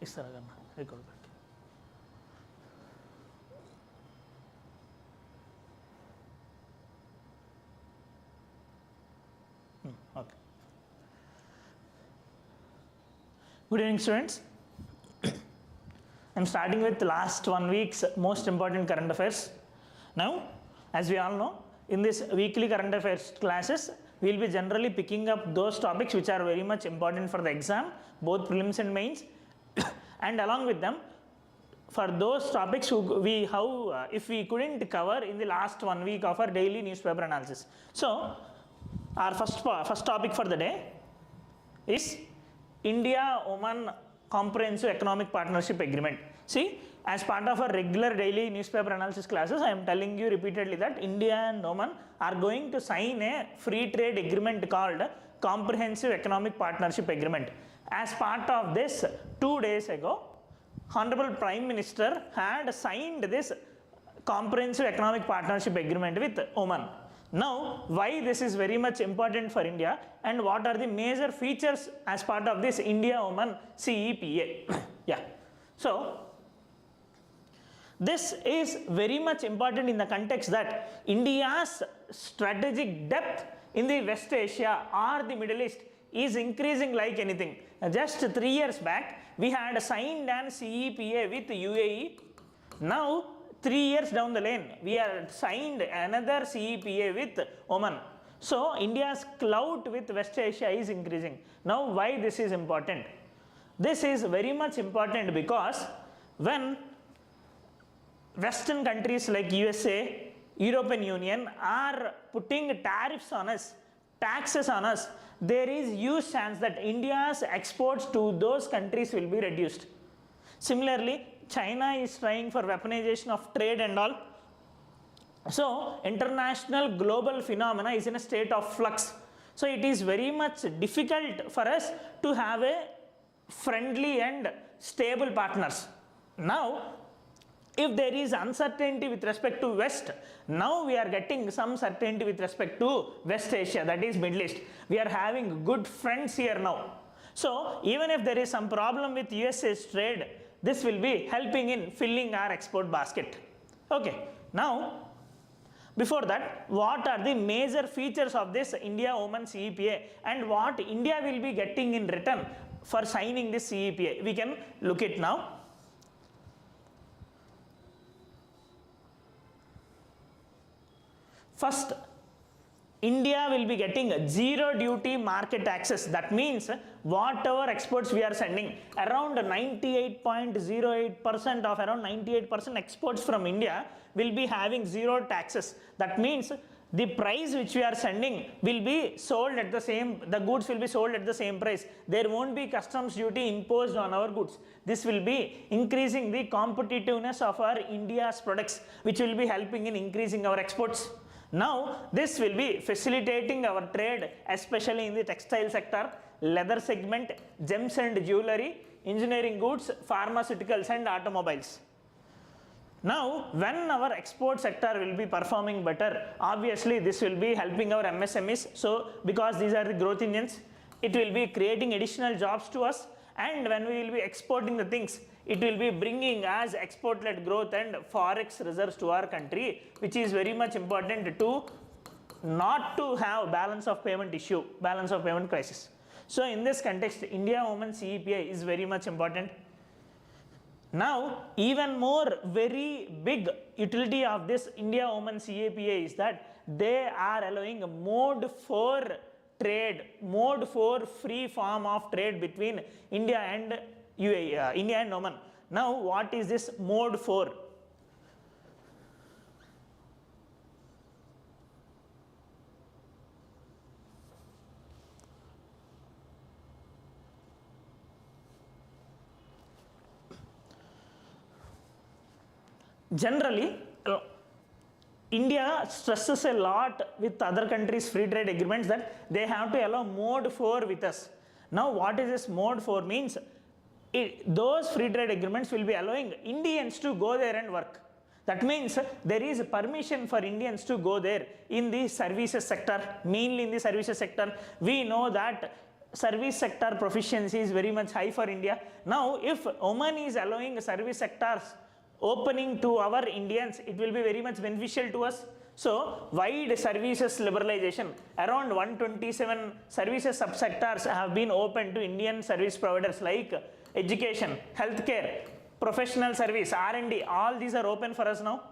istara ganna record back. Okay. Good evening, students. I'm starting with last 1 week's most important current affairs. Now, as we all know, in this weekly current affairs classes, we will be generally picking up those topics which are very much important for the exam, both prelims and mains. And along with them, for those topics if we couldn't cover in the last 1 week of our daily newspaper analysis. So, our first topic for the day is India-Oman Comprehensive Economic Partnership Agreement. See, as part of our regular daily newspaper analysis classes, I am telling you repeatedly that India and Oman are going to sign a free trade agreement called Comprehensive Economic Partnership Agreement. As part of this, 2 days ago, Honorable Prime Minister had signed this Comprehensive Economic Partnership Agreement with Oman. Now, why this is very much important for India and what are the major features as part of this India-Oman CEPA? Yeah. So, this is very much important in the context that India's strategic depth in the West Asia or the Middle East is increasing like anything. Just 3 years back, we had signed an CEPA with UAE. Now, 3 years down the lane, we have signed another CEPA with Oman. So, India's clout with West Asia is increasing. Now, why this is important? This is very much important because when Western countries like USA, European Union are putting tariffs on us, taxes on us, there is huge chance that India's exports to those countries will be reduced. Similarly, China is trying for weaponization of trade and all. So, international global phenomena is in a state of flux. So, it is very much difficult for us to have a friendly and stable partners. Now, if there is uncertainty with respect to West, now we are getting some certainty with respect to West Asia, that is Middle East. We are having good friends here now. So, even if there is some problem with USA's trade, this will be helping in filling our export basket. Okay. Now, before that, what are the major features of this India-Oman CEPA and what India will be getting in return for signing this CEPA? We can look it now. First, India will be getting zero duty market access. That means whatever exports we are sending, around 98.08% of around 98% exports from India will be having zero taxes. That means the price which we are sending will be sold at the same, the goods will be sold at the same price. There won't be customs duty imposed on our goods. This will be increasing the competitiveness of our India's products, which will be helping in increasing our exports. Now, this will be facilitating our trade, especially in the textile sector, leather segment, gems and jewelry, engineering goods, pharmaceuticals and automobiles. Now, when our export sector will be performing better, obviously this will be helping our MSMEs. So, because these are the growth engines, it will be creating additional jobs to us. And when we will be exporting the things, it will be bringing as export-led growth and forex reserves to our country, which is very much important to not to have balance of payment issue, balance of payment crisis. So, in this context, India-Oman CEPA is very much important. Now, even more very big utility of this India-Oman CEPA is that they are allowing mode 4 trade, mode 4 free form of trade between India and UAE, India and Oman. Now, what is this mode 4? Generally, India stresses a lot with other countries' free trade agreements that they have to allow mode 4 with us. Now, what is this mode 4 means? Those free trade agreements will be allowing Indians to go there and work. That means there is permission for Indians to go there in the services sector, mainly in the services sector. We know that service sector proficiency is very much high for India. Now if Oman is allowing service sectors opening to our Indians, it will be very much beneficial to us. So wide services liberalization, around 127 services subsectors have been opened to Indian service providers like education, healthcare, professional service, R&D, all these are open for us now.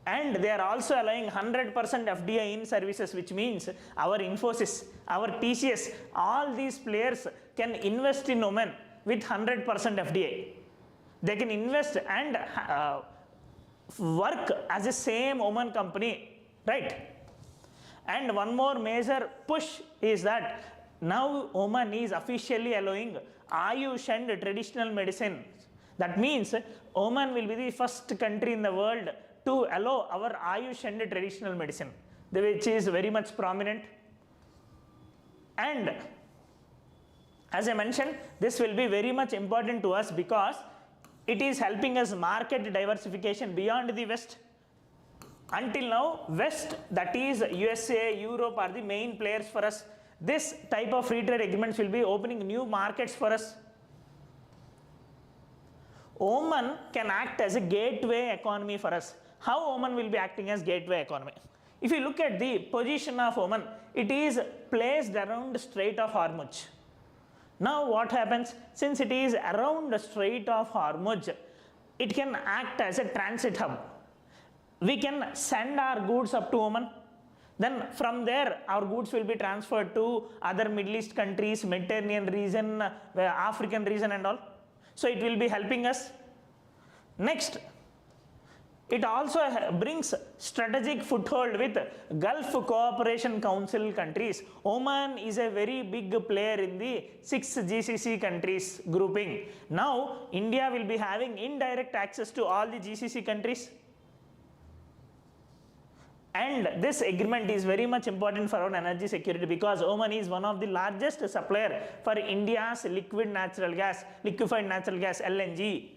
And they are also allowing 100% FDI in services, which means our Infosys, our TCS, all these players can invest in Oman with 100% FDI. They can invest and work as a same Oman company, right? And one more major push is that now Oman is officially allowing Ayush and traditional medicine. That means Oman will be the first country in the world to allow our Ayush and traditional medicine, which is very much prominent. And as I mentioned, this will be very much important to us because it is helping us market diversification beyond the West. Until now, West, that is USA, Europe, are the main players for us. This type of free trade agreements will be opening new markets for us. Oman can act as a gateway economy for us. How Oman will be acting as gateway economy? If you look at the position of Oman, it is placed around the Strait of Hormuz. Now what happens? Since it is around the Strait of Hormuz, it can act as a transit hub. We can send our goods up to Oman. Then from there, our goods will be transferred to other Middle East countries, Mediterranean region, African region and all. So it will be helping us. Next, it also brings strategic foothold with Gulf Cooperation Council countries. Oman is a very big player in the 6 GCC countries grouping. Now, India will be having indirect access to all the GCC countries. And this agreement is very much important for our energy security because Oman is one of the largest supplier for India's liquefied natural gas, LNG,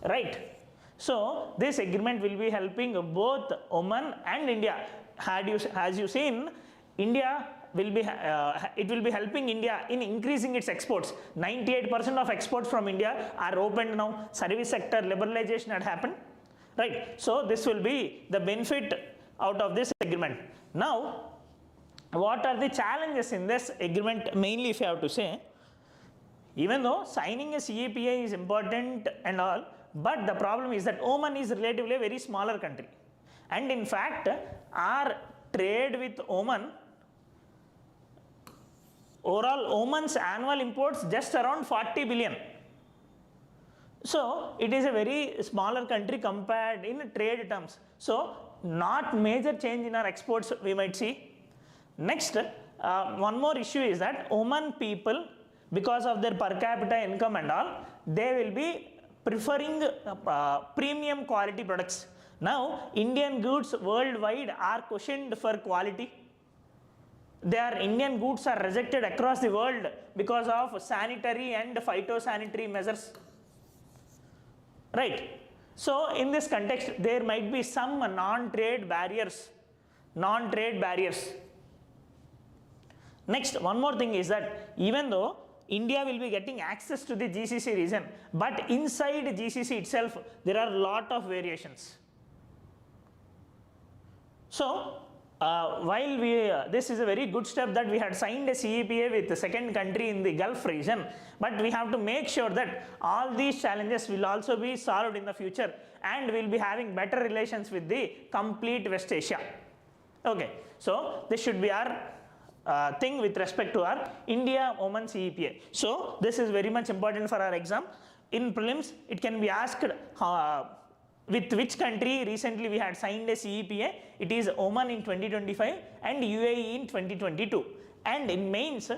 right? So this agreement will be helping both Oman and India. As you seen, India will be it will be helping India in increasing its exports. 98% of exports from India are opened now. Service sector liberalization had happened, right? So this will be the benefit out of this agreement. Now, what are the challenges in this agreement? Mainly, if you have to say, even though signing a CEPA is important and all, but the problem is that Oman is relatively a very smaller country. And in fact, our trade with Oman, overall Oman's annual imports just around 40 billion. So it is a very smaller country compared in trade terms. So not major change in our exports we might see. Next, one more issue is that Oman people, because of their per capita income and all, they will be preferring premium quality products. Now, Indian goods worldwide are questioned for quality. Indian goods are rejected across the world because of sanitary and phytosanitary measures, right? So in this context, there might be some non-trade barriers. Next, one more thing is that even though India will be getting access to the GCC region, but inside GCC itself, there are a lot of variations. So while this is a very good step that we had signed a CEPA with the second country in the Gulf region, but we have to make sure that all these challenges will also be solved in the future and we'll be having better relations with the complete West Asia. Okay, so this should be our thing with respect to our India-Oman CEPA. So this is very much important for our exam. In prelims, it can be asked with which country recently we had signed a CEPA. It is Oman in 2025 and UAE in 2022. And in mains,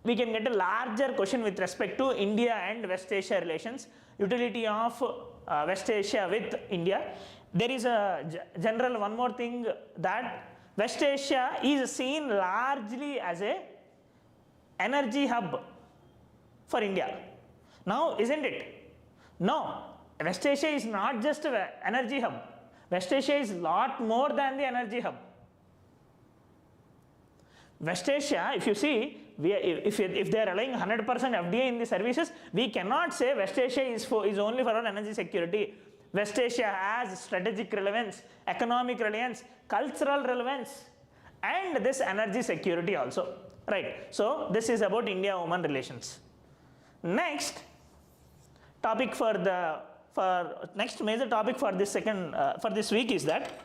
we can get a larger question with respect to India and West Asia relations, utility of West Asia with India. There is a general one more thing that West Asia is seen largely as a energy hub for India. Now, isn't it? No, West Asia is not just an energy hub. West Asia is a lot more than the energy hub. West Asia, if you see, if they are allowing 100% FDI in the services, we cannot say West Asia is only for our energy security. West Asia has strategic relevance, economic relevance, cultural relevance, and this energy security also, right? So this is about India-Oman relations. Next topic next major topic for this for this week is that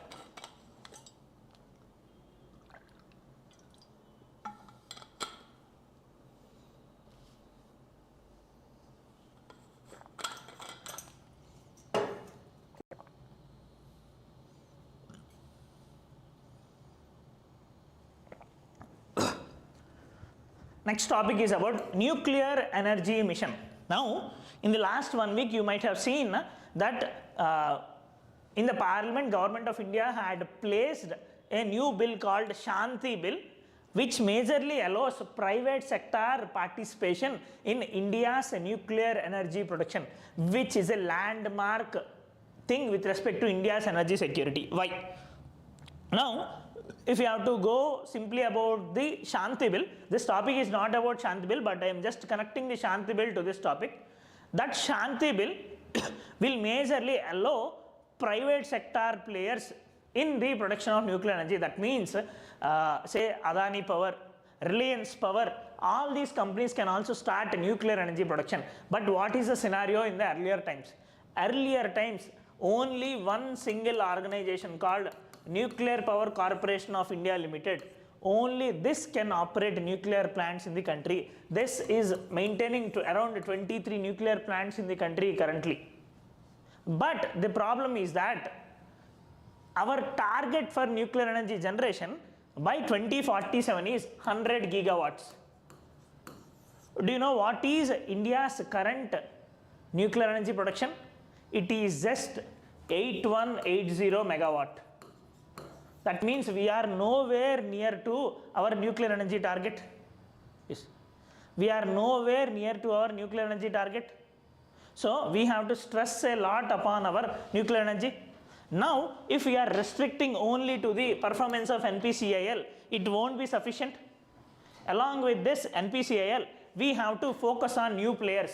next topic is about nuclear energy mission. Now, in the last 1 week, you might have seen that in the Parliament, Government of India had placed a new bill called Shanti Bill, which majorly allows private sector participation in India's nuclear energy production, which is a landmark thing with respect to India's energy security. Why? Now, if you have to go simply about the Shanti Bill, this topic is not about Shanti Bill, but I am just connecting the Shanti Bill to this topic. That Shanti Bill will majorly allow private sector players in the production of nuclear energy. That means, say Adani Power, Reliance Power, all these companies can also start nuclear energy production. But what is the scenario in the earlier times? Earlier times, only one single organization called Nuclear Power Corporation of India Limited, only this can operate nuclear plants in the country. This is maintaining to around 23 nuclear plants in the country currently. But the problem is that our target for nuclear energy generation by 2047 is 100 gigawatts. Do you know what is India's current nuclear energy production? It is just 8180 megawatt. That means we are nowhere near to our nuclear energy target. Yes. We are nowhere near to our nuclear energy target. So we have to stress a lot upon our nuclear energy. Now, if we are restricting only to the performance of NPCIL, it won't be sufficient. Along with this NPCIL, we have to focus on new players.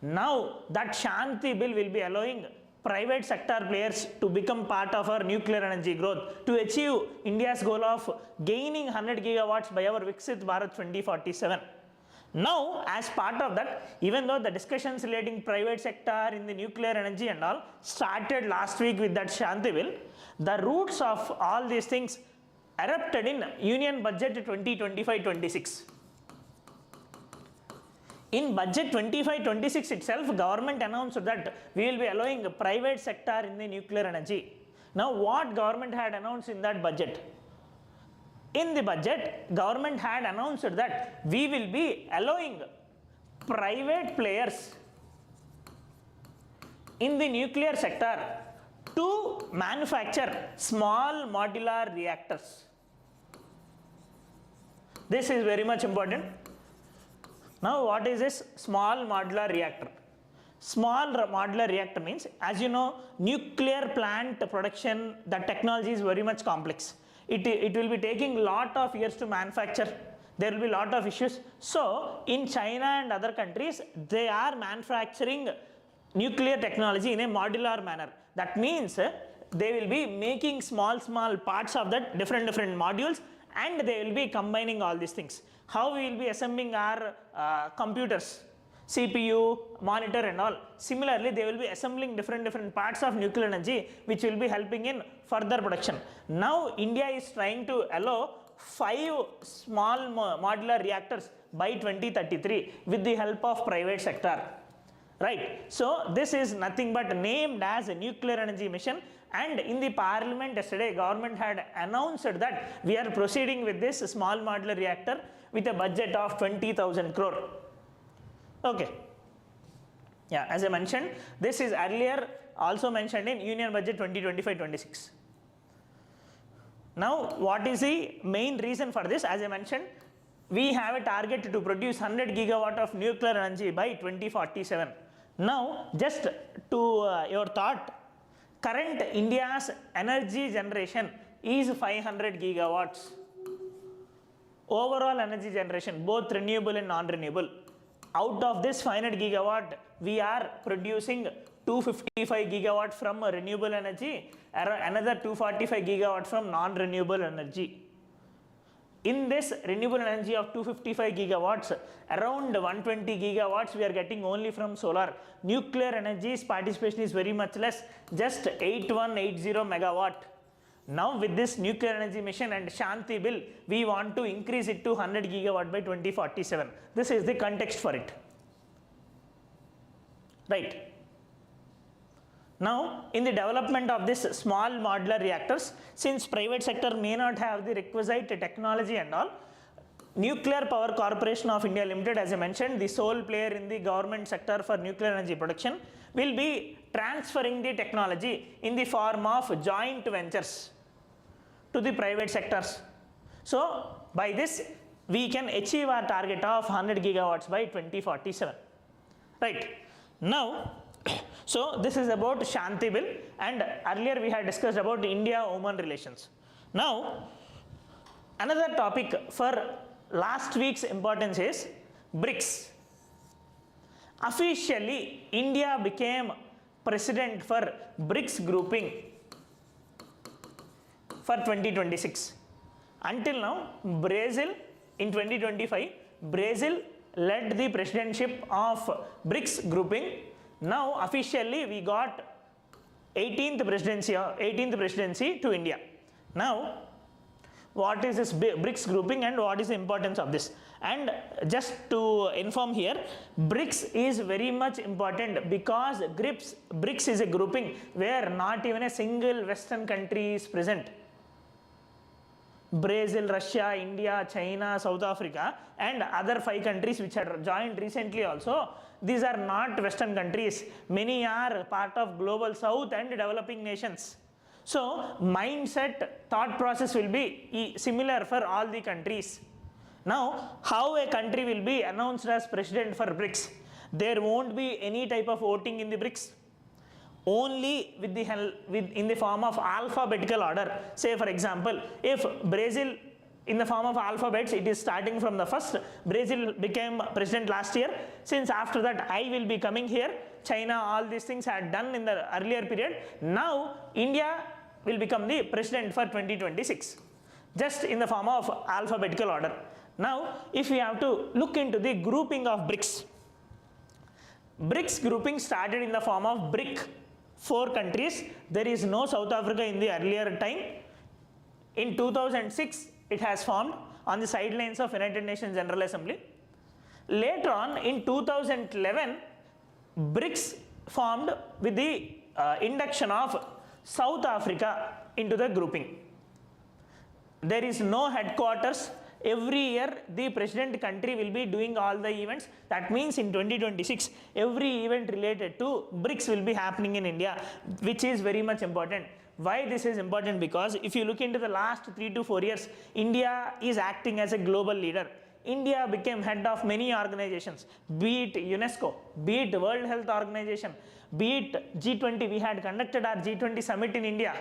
Now, that Shanti Bill will be allowing private sector players to become part of our nuclear energy growth to achieve India's goal of gaining 100 gigawatts by our Viksit Bharat 2047. Now, as part of that, even though the discussions relating private sector in the nuclear energy and all started last week with that Shanti Bill, the roots of all these things erupted in Union Budget 2025-26. In budget 25-26 itself, government announced that we will be allowing private sector in the nuclear energy. Now, what government had announced in that budget? In the budget, government had announced that we will be allowing private players in the nuclear sector to manufacture small modular reactors. This is very much important. Now, what is this small modular reactor? Small modular reactor means, as you know, nuclear plant production, the technology is very much complex. It will be taking lot of years to manufacture. There will be lot of issues. So, in China and other countries, they are manufacturing nuclear technology in a modular manner. That means they will be making small parts of that different modules, and they will be combining all these things. How we will be assembling our computers, CPU, monitor and all. Similarly, they will be assembling different parts of nuclear energy, which will be helping in further production. Now, India is trying to allow 5 small modular reactors by 2033 with the help of private sector. Right. So, this is nothing but named as a nuclear energy mission, and in the parliament yesterday, government had announced that we are proceeding with this small modular reactor with a budget of 20,000 crore. Okay. Yeah, as I mentioned, this is earlier also mentioned in Union Budget 2025-26. Now, what is the main reason for this? As I mentioned, we have a target to produce 100 gigawatt of nuclear energy by 2047. Now, just to your thought, current India's energy generation is 500 gigawatts. overall energy generation, both renewable and non-renewable. Out of this 500 gigawatt, we are producing 255 gigawatt from renewable energy, another 245 gigawatt from non-renewable energy. In this renewable energy of 255 gigawatts, around 120 gigawatts we are getting only from solar. Nuclear energy's participation is very much less, just 8180 megawatt. Now with this nuclear energy mission and Shanti bill, we want to increase it to 100 gigawatt by 2047. This is the context for it. Right. Now, in the development of this small modular reactors, since private sector may not have the requisite technology and all, Nuclear Power Corporation of India Limited, as I mentioned, the sole player in the government sector for nuclear energy production, will be transferring the technology in the form of joint ventures to the private sectors. So, by this, we can achieve our target of 100 gigawatts by 2047. Right. Now, so this is about Shanti bill, and earlier we had discussed about India-Oman relations. Now, another topic for last week's importance is BRICS. Officially, India became president for BRICS grouping for 2026. Until now, Brazil in 2025, Brazil led the presidency of BRICS grouping. Now officially we got 18th presidency to India. Now what is this BRICS grouping and what is the importance of this? And just to inform here, BRICS is very much important because BRICS is a grouping where not even a single Western country is present. Brazil, Russia, India, China, South Africa and other 5 countries which are joined recently also, these are not Western countries. Many are part of global South and developing nations. So, mindset, thought process will be similar for all the countries. Now, how a country will be announced as president for BRICS? There won't be any type of voting in the BRICS. Only with in the form of alphabetical order. Say for example, if Brazil in the form of alphabets, it is starting from the first. Brazil became president last year. Since after that I will be coming here. China, all these things had done in the earlier period. Now India will become the president for 2026. Just in the form of alphabetical order. Now if we have to look into the grouping of BRICS. BRICS grouping started in the form of BRIC. 4 countries. There is no South Africa in the earlier time. In 2006, it has formed on the sidelines of United Nations General Assembly. Later on, in 2011, BRICS formed with the induction of South Africa into the grouping. There is no headquarters. Every year, the president country will be doing all the events. That means in 2026, every event related to BRICS will be happening in India, which is very much important. Why this is important? Because if you look into the last 3 to 4 years, India is acting as a global leader. India became head of many organizations, be it UNESCO, be it World Health Organization, be it G20. We had conducted our G20 summit in India,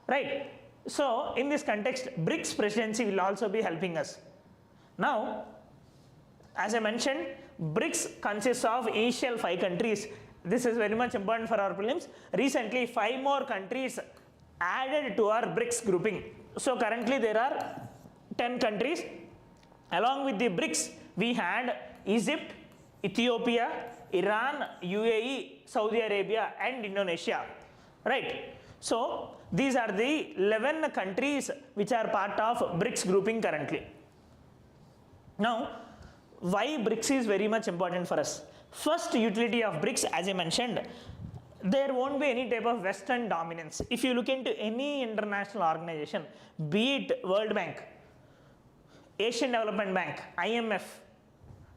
right? So, in this context, BRICS presidency will also be helping us. Now, as I mentioned, BRICS consists of initial 5 countries. This is very much important for our prelims. Recently, 5 more countries added to our BRICS grouping. So, currently there are 10 countries. Along with the BRICS, we had Egypt, Ethiopia, Iran, UAE, Saudi Arabia and Indonesia, right? So, these are the 11 countries which are part of BRICS grouping currently. Now, why BRICS is very much important for us? First utility of BRICS, as I mentioned, there won't be any type of Western dominance. If you look into any international organization, be it World Bank, Asian Development Bank, IMF,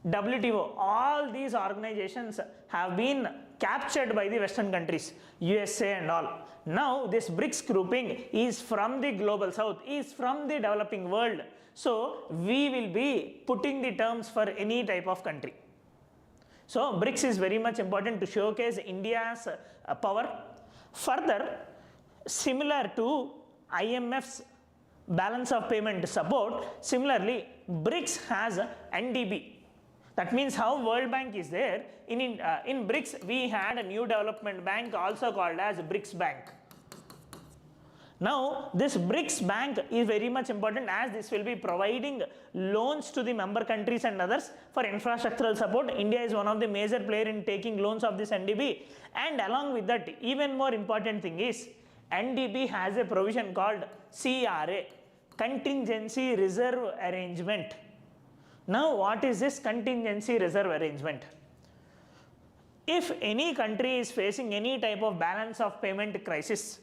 WTO, all these organizations have been captured by the Western countries, USA and all. Now this BRICS grouping is from the global South, is from the developing world. So we will be putting the terms for any type of country. So BRICS is very much important to showcase India's power. Further, similar to IMF's balance of payment support, similarly BRICS has NDB. That means how World Bank is there. In BRICS, we had a new development bank also called as BRICS Bank. Now, this BRICS Bank is very much important, as this will be providing loans to the member countries and others for infrastructural support. India is one of the major players in taking loans of this NDB. And along with that, even more important thing is, NDB has a provision called CRA, Contingency Reserve Arrangement. Now, what is this Contingency Reserve Arrangement? If any country is facing any type of balance of payment crisis,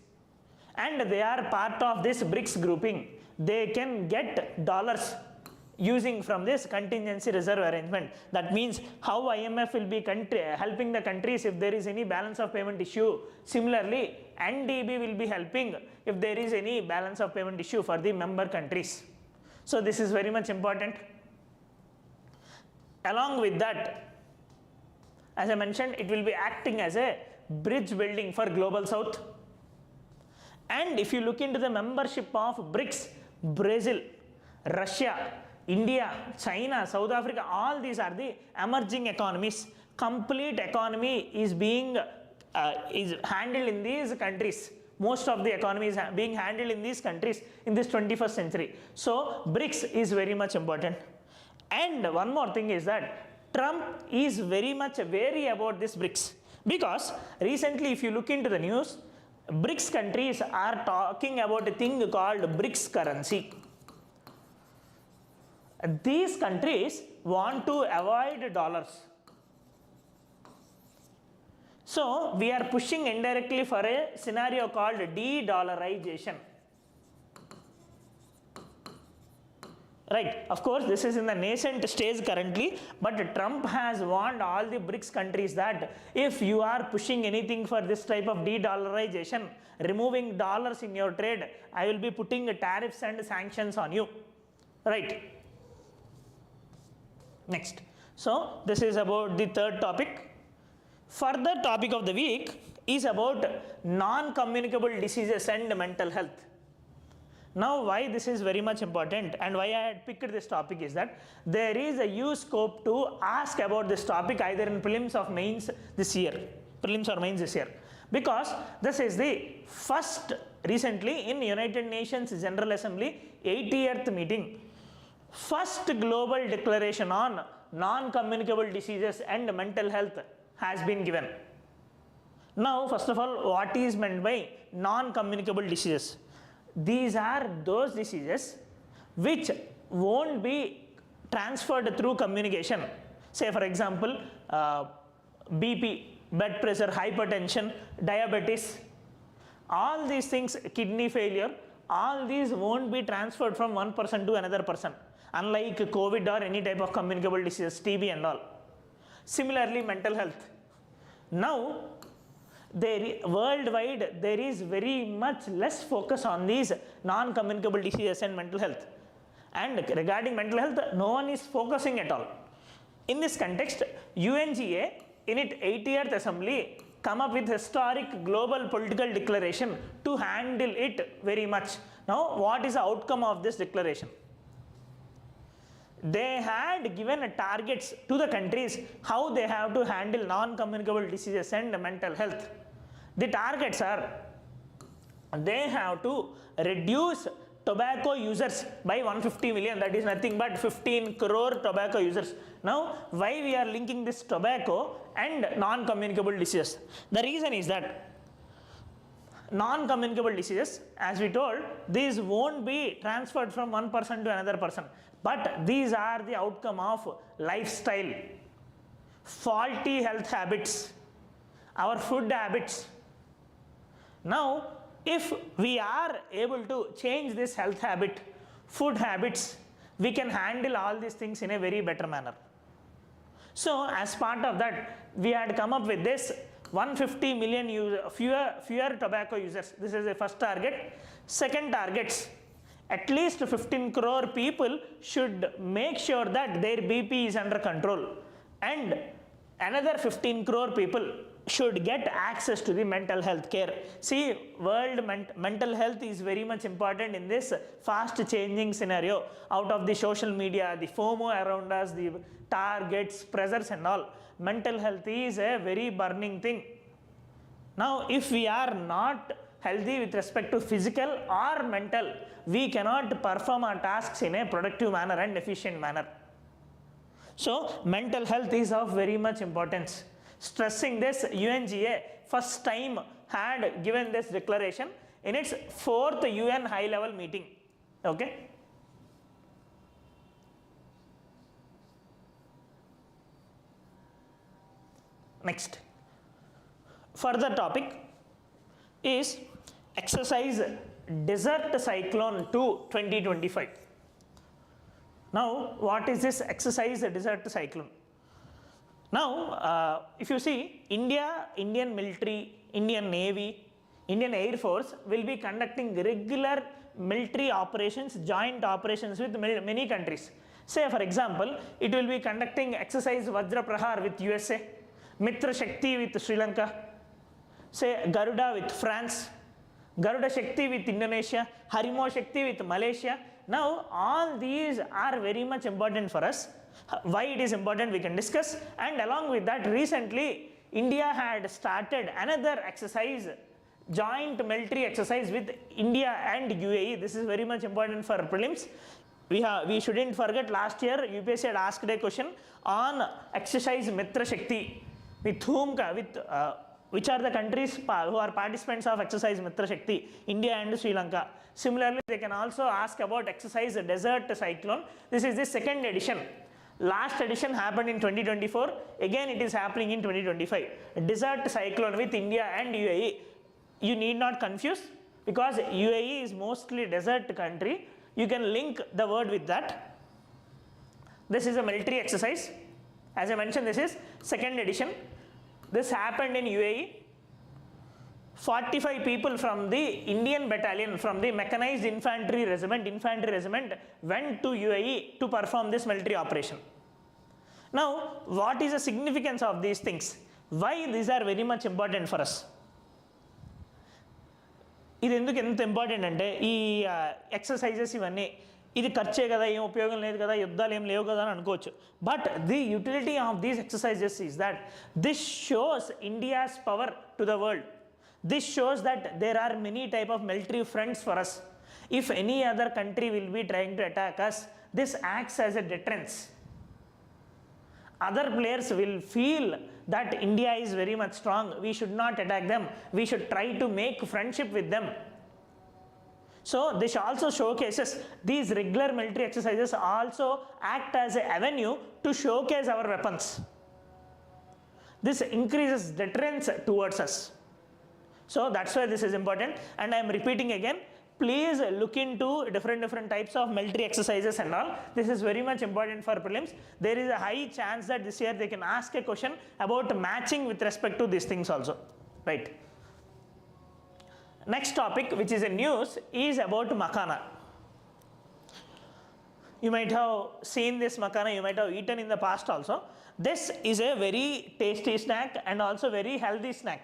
and they are part of this BRICS grouping, they can get dollars using from this contingency reserve arrangement. That means how IMF will be helping the countries if there is any balance of payment issue. Similarly, NDB will be helping if there is any balance of payment issue for the member countries. So this is very much important. Along with that, as I mentioned, it will be acting as a bridge building for Global South. And if you look into the membership of BRICS, Brazil, Russia, India, China, South Africa, all these are the emerging economies. Complete economy is being is handled in these countries. Most of the economy is being handled in these countries in this 21st century. So BRICS is very much important. And one more thing is that Trump is very much wary about this BRICS, because recently if you look into the news, BRICS countries are talking about a thing called BRICS currency. These countries want to avoid dollars. So we are pushing indirectly for a scenario called de-dollarization. Right, of course, this is in the nascent stage currently, but Trump has warned all the BRICS countries that if you are pushing anything for this type of de-dollarization, removing dollars in your trade, I will be putting tariffs and sanctions on you. Right. Next. So this is about the third topic. Further topic of the week is about non-communicable diseases and mental health. Now, why this is very much important and why I had picked this topic is that there is a huge scope to ask about this topic either in prelims or mains this year, because this is the first recently in United Nations General Assembly 80th meeting, first global declaration on non-communicable diseases and mental health has been given. Now, first of all, what is meant by non-communicable diseases? These are those diseases which won't be transferred through communication. Say for example, BP, blood pressure, hypertension, diabetes, all these things, kidney failure, all these won't be transferred from one person to another person, unlike COVID or any type of communicable disease, TB and all. Similarly, mental health. Now, worldwide there is very much less focus on these non-communicable diseases and mental health, and regarding mental health no one is focusing at all. In this context, UNGA in its 80th assembly come up with historic global political declaration to handle it very much. Now, what is the outcome of this declaration? They had given targets to the countries how they have to handle non-communicable diseases and mental health. The targets are, they have to reduce tobacco users by 150 million, that is nothing but 15 crore tobacco users. Now, why we are linking this tobacco and non-communicable diseases? The reason is that non-communicable diseases, as we told, these won't be transferred from one person to another person, but these are the outcome of lifestyle, faulty health habits, our food habits. Now, if we are able to change this health habit, food habits, we can handle all these things in a very better manner. So, as part of that, we had come up with this 150 million fewer tobacco users. This is the first target. Second targets, at least 15 crore people should make sure that their BP is under control, and another 15 crore people should get access to the mental health care. See, mental health is very much important in this fast changing scenario. Out of the social media, the FOMO around us, the targets, pressures and all, mental health is a very burning thing. Now if we are not healthy with respect to physical or mental, we cannot perform our tasks in a productive manner and efficient manner. So mental health is of very much importance. Stressing this, UNGA first time had given this declaration in its 4th UN high level meeting. Okay. Next, further topic is exercise desert cyclone to 2025. Now what is this exercise desert cyclone? Now if you see, Indian military, Indian Navy, Indian Air Force will be conducting regular military operations, joint operations with many countries. Say for example, it will be conducting exercise Vajra Prahar with USA, Mitra Shakti with Sri Lanka, say Garuda with France, Garuda Shakti with Indonesia, Harimo Shakti with Malaysia. Now all these are very much important for us. Why it is important we can discuss, and along with that, recently India had started another exercise, joint military exercise with India and UAE. This is very much important for prelims. We shouldn't forget, last year UPSC had asked a question on exercise Mitra Shakti, with whom which are the countries who are participants of exercise Mitra Shakti, India and Sri Lanka. Similarly, they can also ask about exercise desert cyclone. This is the 2nd edition. Last edition happened in 2024, again it is happening in 2025. Desert cyclone with India and UAE. You need not confuse, because UAE is mostly desert country. You can link the word with that. This is a military exercise. As I mentioned, this is 2nd edition. This happened in UAE. 45 people from the Indian battalion, from the mechanized infantry regiment went to UAE to perform this military operation. Now what is the significance of these things? Why these are very much important for us? ఇది ఎందుకు ఎంత important అంటే, ఈ exercises ఇవన్నీ ఇది ఖర్చే కదా, ఏం ఉపయోగం లేదు కదా, యుద్ధాలు ఏం లేవు కదా అని అనుకోవచ్చు. But the utility of these exercises is that this shows India's power to the world. This shows that there are many type of military fronts for us. If any other country will be trying to attack us, this acts as a deterrence. Other players will feel that India is very much strong, we should not attack them, we should try to make friendship with them. So this also showcases, these regular military exercises also act as an avenue to showcase our weapons. This increases deterrence towards us. So that's why this is important, and I am repeating again, please look into different types of military exercises and all. This is very much important for prelims. There is a high chance that this year they can ask a question about matching with respect to these things also, right? Next topic, which is a news, is about makana. You might have seen this makana, you might have eaten in the past also. This is a very tasty snack and also very healthy snack.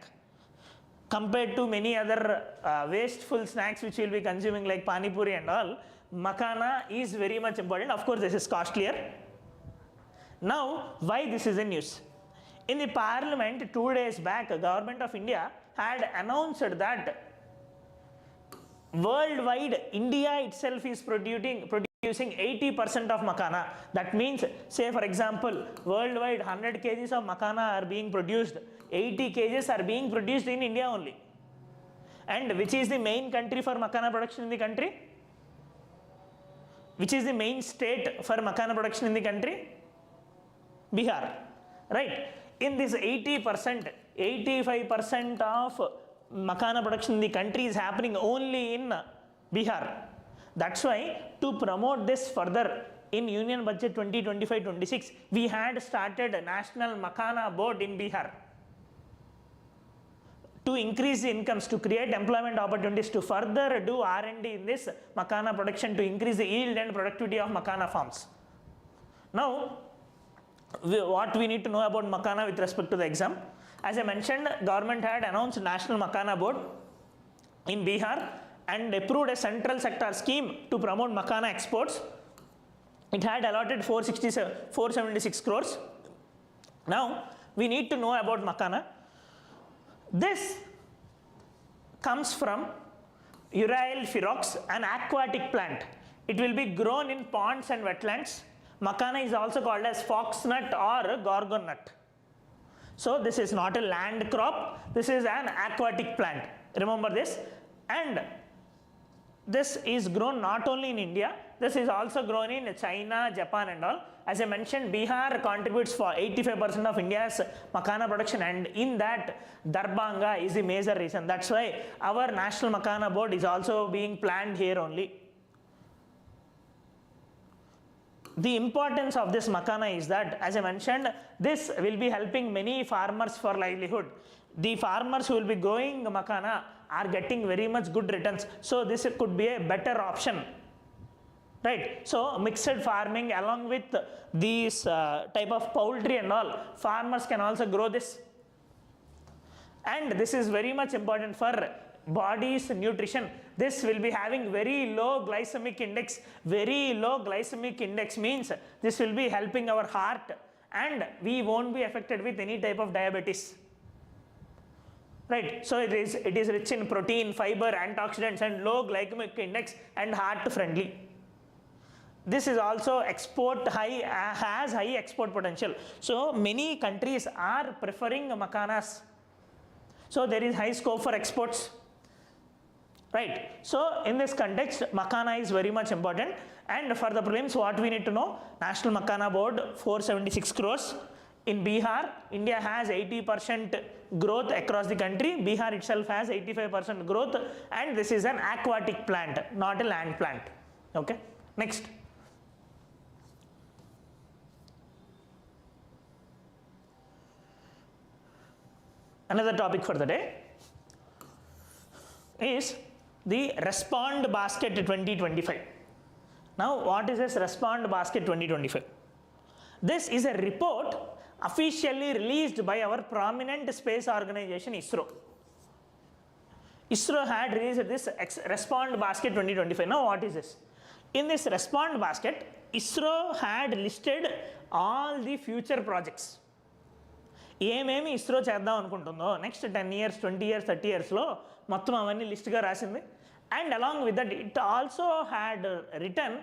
Compared to many other wasteful snacks which we will be consuming like pani puri and all, makana is very much important. Of course, this is costlier. Now, why this is a news? In the parliament 2 days back, government of India had announced that worldwide India itself is producing 80% of makana. That means, say for example, worldwide 100 kgs of makana are being produced, 80 kgs are being produced in India only. And which is the main country for makana production in the country? Which is the main state for makana production in the country? Bihar, right? In this 80%, 85% of makana production in the country is happening only in Bihar. That's why, to promote this further, in Union Budget 2025-26, we had started a National Makana Board in Bihar to increase the incomes, to create employment opportunities, to further do R&D in this makana production, to increase the yield and productivity of makana farms. Now, what we need to know about makana with respect to the exam? As I mentioned, government had announced National Makhana Board in Bihar and approved a central sector scheme to promote makhana exports. It had allotted 476 crores. Now, we need to know about makhana. This comes from Urail ferox, an aquatic plant. It will be grown in ponds and wetlands. Makhana is also called as foxnut or gorgon nut. So this is not a land crop, this is an aquatic plant. Remember this. And this is grown not only in India, this is also grown in China, Japan and all. As I mentioned, Bihar contributes for 85% of India's makhana production, and in that Darbhanga is the major reason. That's why our National Makhana Board is also being planned here only. The importance of this makhana is that, as I mentioned, this will be helping many farmers for livelihood. The farmers who will be growing makhana are getting very much good returns. So this could be a better option, right? So mixed farming along with these type of poultry and all, farmers can also grow this. And this is very much important for body's nutrition. This will be having very low glycemic index. Very low glycemic index means this will be helping our heart and we won't be affected with any type of diabetes. Right, so it is rich in protein, fiber, antioxidants and low glycemic index and heart friendly. This is also has high export potential. So many countries are preferring makhanas. So there is high scope for exports. Right, so in this context, makhana is very much important. And for the prelims, what we need to know, National Makhana Board 476 crores. In Bihar, India has 80% growth across the country. Bihar itself has 85% growth, and this is an aquatic plant, not a land plant. Okay, next. Another topic for the day is the Respond Basket 2025. Now, what is this Respond Basket 2025? This is a report officially released by our prominent space organization ISRO. ISRO had released this Respond Basket 2025. Now what is this? In this Respond Basket, ISRO had listed all the future projects. ఏమేమి ఇస్రో చేద్దాం అనుకుంటుందో next 10 years, 20 years, 30 yearsలో మొత్తం అవన్నీ లిస్ట్గా రాసింది. And along with that it also had return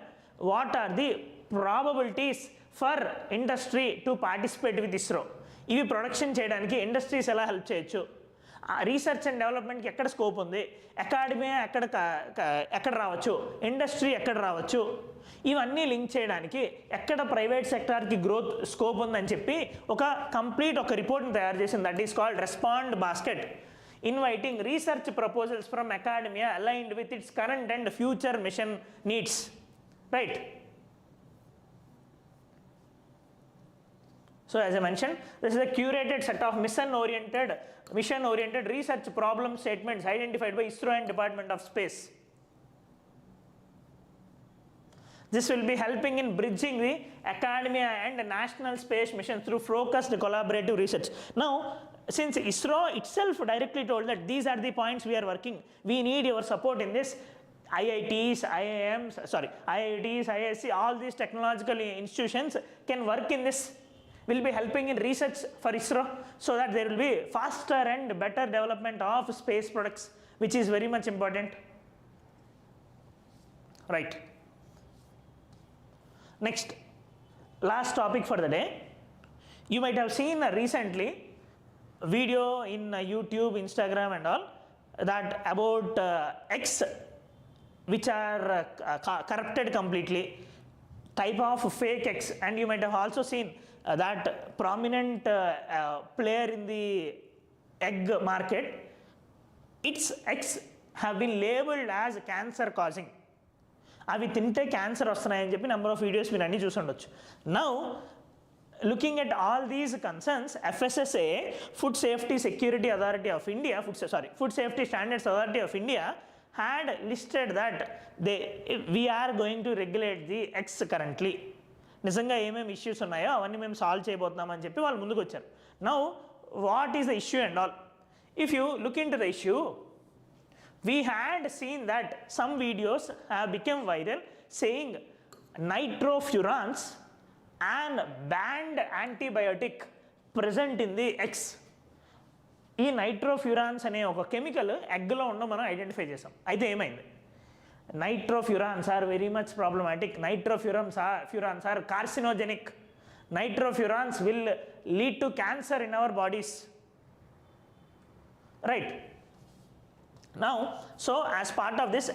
what are the probabilities for industry to participate with ISRO. ఇవి production చేయడానికి ఇండస్ట్రీస్ ఎలా హెల్ప్ చేయొచ్చు, రీసెర్చ్ అండ్ డెవలప్మెంట్కి ఎక్కడ స్కోప్ ఉంది, అకాడమీ ఎక్కడ రావచ్చు, ఇండస్ట్రీ ఎక్కడ రావచ్చు, ఇవన్నీ లింక్ చేయడానికి ఎక్కడ ప్రైవేట్ సెక్టార్కి గ్రోత్ స్కోప్ ఉందని చెప్పి ఒక రిపోర్ట్ని తయారు చేసింది. That is called respond basket, inviting research proposals from academia aligned with its current and future mission needs. Right. So as I mentioned, this is a curated set of mission-oriented research problem statements identified by ISRO and Department of Space. This will be helping in bridging the academia and national space mission through focused collaborative research. Now, since ISRO itself directly told that these are the points we are working, we need your support in this. IITs, IISc, all these technological institutions can work in this, will be helping in research for ISRO, so that there will be faster and better development of space products, which is very much important. Right. Next, last topic for the day. You might have seen recently video in YouTube, Instagram and all, that about X, which are corrupted completely, type of fake X. And you might have also seen that prominent player in the egg market, its eggs have been labeled as cancer causing. అవి తింటే cancer వస్తున్నాయని చెప్పి number of videos మీరు అన్నీ చూసి ఉండొచ్చు. Now looking at all these concerns, FSSA, Food Safety Security Authority of India, Food Safety Standards Authority of India had listed that we are going to regulate the eggs currently. నిజంగా ఏమేమి issues ఉన్నాయో అవన్నీ మేము solve చేయబోతున్నామని చెప్పి వాళ్ళు ముందుకు వచ్చారు. Now what is the issue and all. If you look into the issue, we had seen that some videos have become viral saying nitrofurans and banned antibiotic present in the eggs. ఈ nitrofurans అనే ఒక chemical ఎగ్లో ఉండడం మనం identify చేసాం. అయితే ఏమైంది, nitrofurans are very much problematic, nitrofurans are carcinogenic, nitrofurans will lead to cancer in our bodies, right? Now, so as part of this,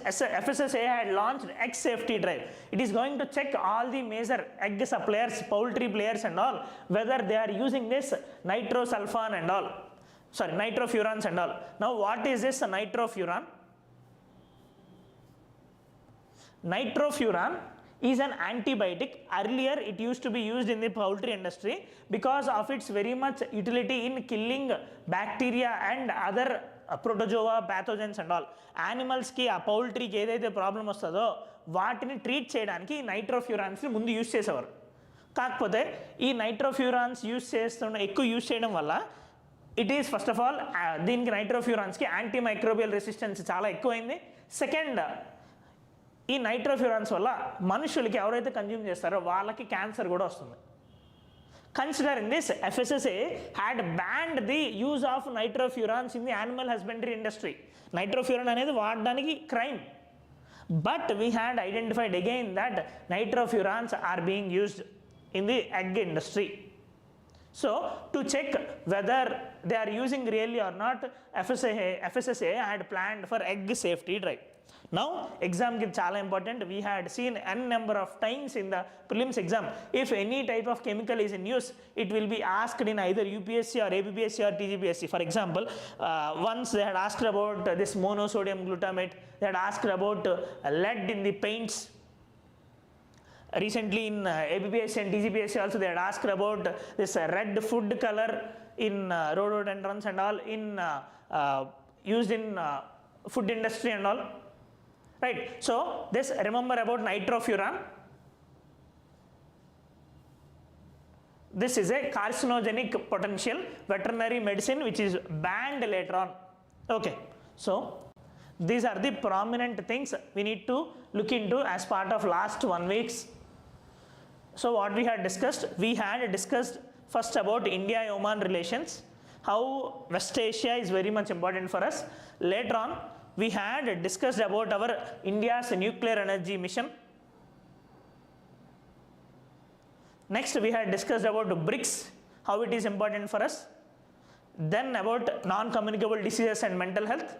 FSSA had launched egg safety drive. It is going to check all the major egg suppliers, poultry players and all, whether they are using this nitrosulfan and all, sorry, nitrofurans and all. Now, what is this nitrofuran? Nitrofuran is an antibiotic. Earlier, it used to be used in the poultry industry because of its very much utility in killing bacteria and other protozoa, pathogens and all. యానిమల్స్కి ఆ పౌల్ట్రీకి ఏదైతే problem వస్తుందో వాటిని treat చేయడానికి నైట్రోఫ్యూరాన్స్ని ముందు use చేసేవారు. కాకపోతే ఈ నైట్రోఫ్యూరాన్స్ ఎక్కువ యూజ్ చేయడం వల్ల it is first of all దీనికి నైట్రోఫ్యూరాన్స్కి యాంటీ మైక్రోబియల్ రెసిస్టెన్స్ చాలా ఎక్కువైంది. సెకండ్, ఈ నైట్రోఫ్యూరాన్స్ వల్ల మనుషులకి ఎవరైతే కన్జ్యూమ్ చేస్తారో వాళ్ళకి క్యాన్సర్ కూడా వస్తుంది. Considering this, FSSA had banned the use of nitrofurans in the animal husbandry industry. Nitrofuran అనేది వాడడానికి crime. But we had identified again that nitrofurans are being used in the egg industry. So, to check whether they are using really or not, FSSA had planned for egg safety drive. Now, exam is very important. We had seen n number of times in the prelims exam, if any type of chemical is in use, it will be asked in either UPSC or APPSC or TSPSC. For example, once they had asked about this monosodium glutamate, they had asked about lead in the paints. Recently in APPSC and TSPSC also they had asked about this red food color in rhododendrons and all in used in food industry and all. Right, so this remember about nitrofuran. This is a carcinogenic potential veterinary medicine which is banned later on. Okay, so these are the prominent things we need to look into as part of last 1 week. So what we had discussed first about India-Oman relations, how West Asia is very much important for us. Later on, we had discussed about our India's nuclear energy mission. Next, we had discussed about BRICS, how it is important for us. Then about non-communicable diseases and mental health.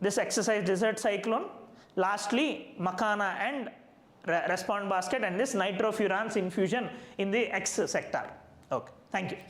This exercise desert cyclone. Lastly, Makana and respond basket and this nitrofurans infusion in the X sector. Okay, thank you.